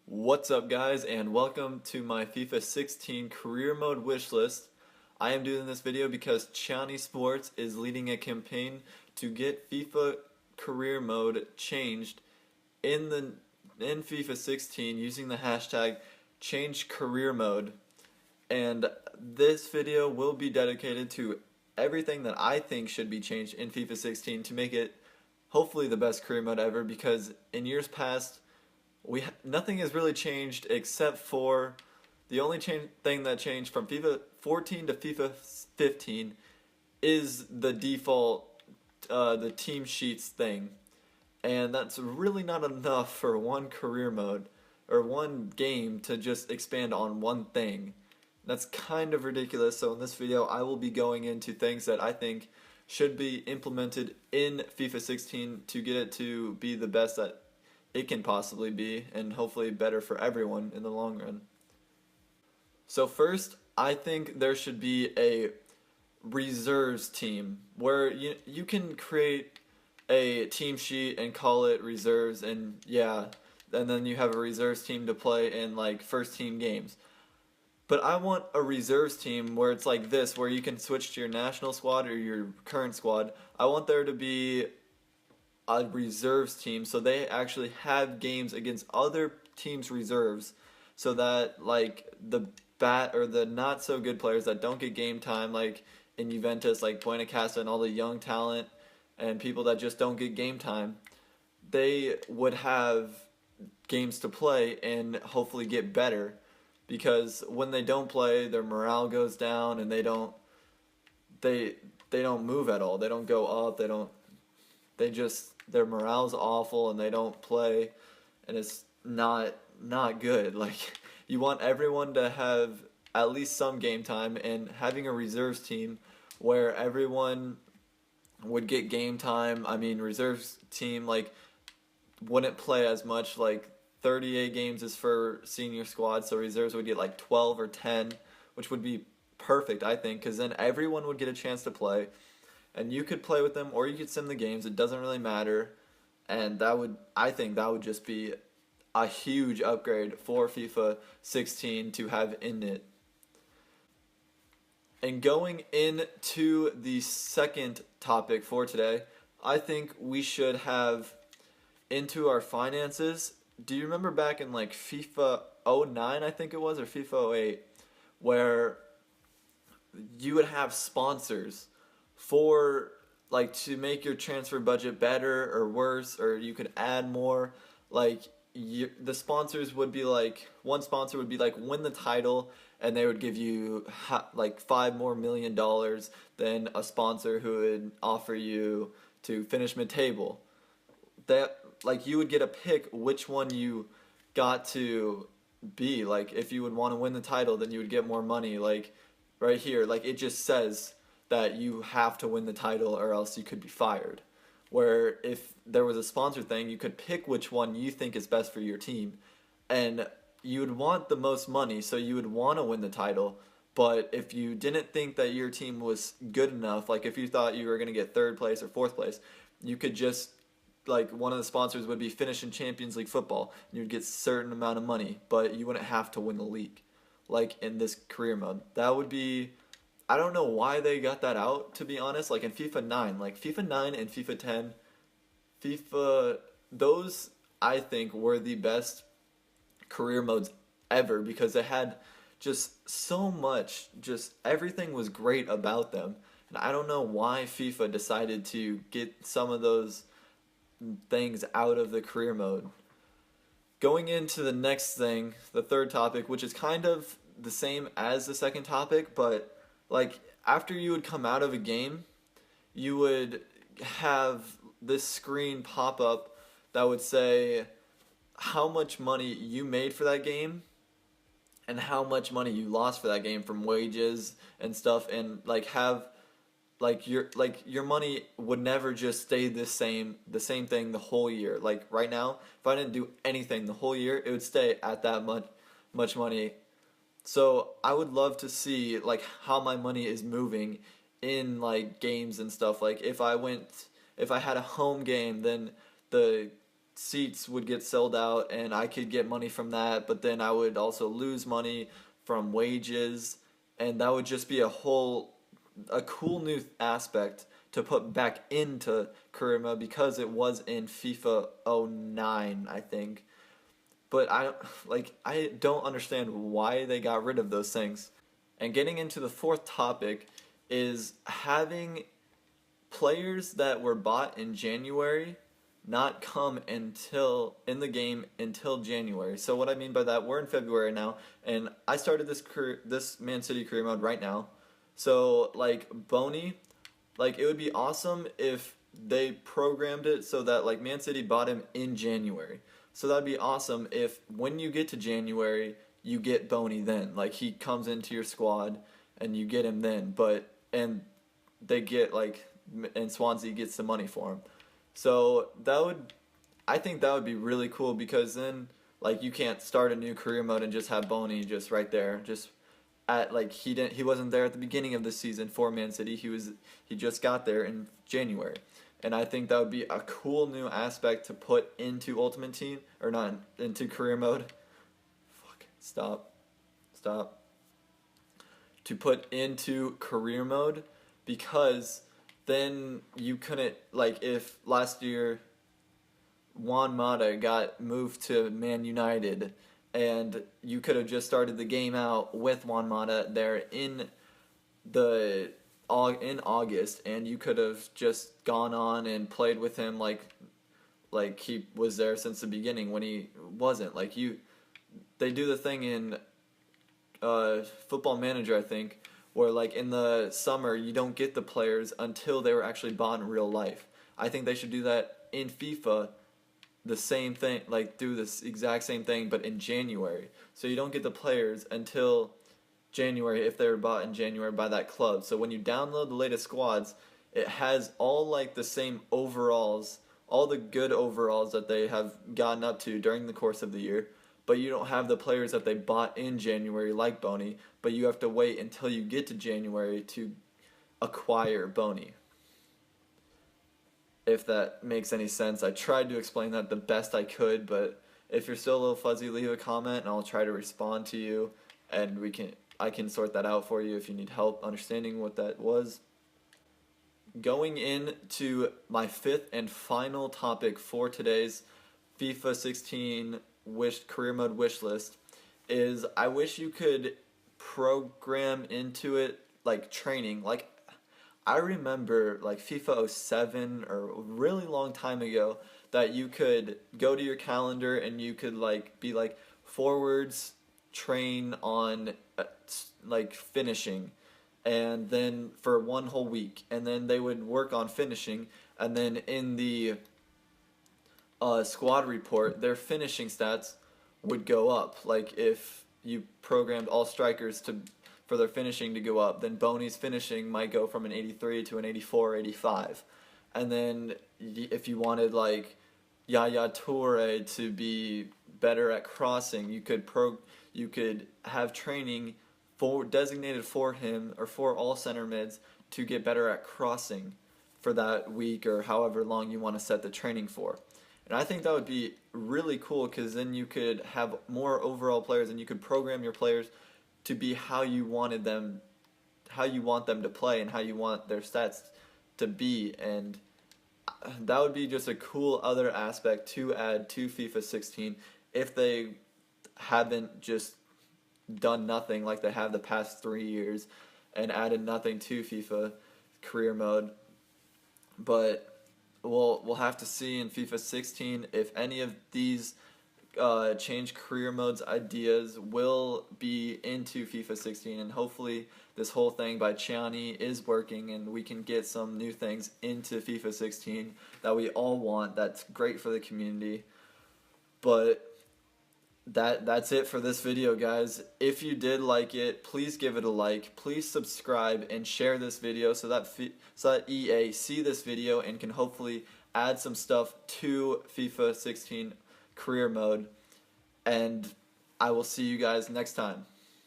What's up guys, and welcome to my FIFA 16 career mode wish list. I am doing this video because CaniSports is leading a campaign to get FIFA career mode changed in FIFA 16 using the hashtag change career mode. And this video will be dedicated to everything that I think should be changed in FIFA 16 to make it hopefully the best career mode ever, because in years past nothing has really changed except for the only thing that changed from FIFA 14 to FIFA 15 is the default the team sheets thing, and that's really not enough for one career mode or one game to just expand on one thing. That's kind of ridiculous. So in this video I will be going into things that I think should be implemented in FIFA 16 to get it to be the best that it can possibly be, and hopefully better for everyone in the long run. So first, I think there should be a reserves team where you can create a team sheet and call it reserves, and then you have a reserves team to play in like first team games. But I want a reserves team where it's like this, where you can switch to your national squad or your current squad. I want there to be a reserves team so they actually have games against other teams' reserves, so that like the not so good players that don't get game time, like in Juventus, like Buenacasa and all the young talent and people that just don't get game time, they would have games to play and hopefully get better, because when they don't play, their morale goes down and they don't move at all. They don't go up. Their morale's awful and they don't play, and it's not good. Like, you want everyone to have at least some game time, and having a reserves team where everyone would get game time. I mean, reserves team like wouldn't play as much, like 38 games is for senior squad, so reserves would get like 12 or 10, which would be perfect, I think, because then everyone would get a chance to play. And you could play with them, or you could sim the games. It doesn't really matter, and I think that would just be a huge upgrade for FIFA 16 to have in it. And going into the second topic for today, I think we should have into our finances. Do you remember back in like FIFA 09, I think it was, or FIFA 08, where you would have sponsors for like to make your transfer budget better or worse, or you could add more. Like the sponsors would be like, one sponsor would be like win the title, and they would give you like $5 million more than a sponsor who would offer you to finish mid-table. That, like, you would get a pick which one you got to be. Like, if you would want to win the title, then you would get more money. Like right here, like it just says that you have to win the title or else you could be fired. Where if there was a sponsor thing, you could pick which one you think is best for your team, and you would want the most money, so you would want to win the title. But if you didn't think that your team was good enough, like if you thought you were going to get third place or fourth place, you could just, like, one of the sponsors would be finish in Champions League football, and you'd get a certain amount of money, but you wouldn't have to win the league, like in this career mode. That would be, I don't know why they got that out, to be honest. Like in FIFA 9, like FIFA 9 and FIFA 10, those I think were the best career modes ever, because they had just so much, just everything was great about them. And I don't know why FIFA decided to get some of those things out of the career mode. Going into the next thing, the third topic, which is kind of the same as the second topic, but like after you would come out of a game, you would have this screen pop up that would say how much money you made for that game and how much money you lost for that game from wages and stuff, and like have your money would never just stay the same thing the whole year. Like right now, if I didn't do anything the whole year, it would stay at that much money. So I would love to see like how my money is moving in like games and stuff. Like if I had a home game, then the seats would get sold out and I could get money from that, but then I would also lose money from wages, and that would just be a cool new aspect to put back into career mode because it was in FIFA '09, I think. But I don't understand why they got rid of those things. And getting into the fourth topic is having players that were bought in January not come until in the game until January. So what I mean by that, we're in February now, and I started this Man City career mode right now. So like Boney, like it would be awesome if they programmed it so that like Man City bought him in January. So that'd be awesome if when you get to January, you get Boney then. Like he comes into your squad and you get him then. And they get like and Swansea gets the money for him. So I think that would be really cool because then like you can't start a new career mode and just have Boney just right there, just at like he wasn't there at the beginning of the season for Man City. He just got there in January. And I think that would be a cool new aspect to put into Ultimate Team or not into career mode. Fuck, stop. To put into career mode because then you couldn't like if last year Juan Mata got moved to Man United and you could have just started the game out with Juan Mata there in August, and you could have just gone on and played with him like he was there since the beginning when he wasn't. They do the thing in Football Manager, I think, where like in the summer you don't get the players until they were actually bought in real life. I think they should do that in FIFA. The same thing, like do this exact same thing, but in January. So you don't get the players until January if they were bought in January by that club. So when you download the latest squads, it has all like the same overalls, all the good overalls that they have gotten up to during the course of the year, but you don't have the players that they bought in January like Boney, but you have to wait until you get to January to acquire Boney. If that makes any sense. I tried to explain that the best I could, but if you're still a little fuzzy, leave a comment and I'll try to respond to you, and I can sort that out for you if you need help understanding what that was. Going into my fifth and final topic for today's FIFA 16 career mode wish list is I wish you could program into it like training. Like I remember like FIFA '07 or a really long time ago that you could go to your calendar and you could like be like forwards train on like finishing, and then for one whole week, and then they would work on finishing, and then in the squad report their finishing stats would go up. Like if you programmed all strikers for their finishing to go up, then Boney's finishing might go from an 83 to an 84, 85. And then if you wanted like Yaya Toure to be better at crossing, you could have training designated for him or for all center mids to get better at crossing for that week or however long you want to set the training for. And I think that would be really cool because then you could have more overall players and you could program your players to be how you want them to play and how you want their stats to be. And that would be just a cool other aspect to add to FIFA 16 if they haven't just done nothing like they have the past 3 years and added nothing to FIFA career mode. But we'll have to see in FIFA 16 if any of these change career modes ideas will be into FIFA 16, and hopefully this whole thing by Ciani is working and we can get some new things into FIFA 16 that we all want. That's great for the community. But that's it for this video, guys. If you did like it, please give it a like. Please subscribe and share this video so that EA see this video and can hopefully add some stuff to FIFA 16 career mode. And I will see you guys next time.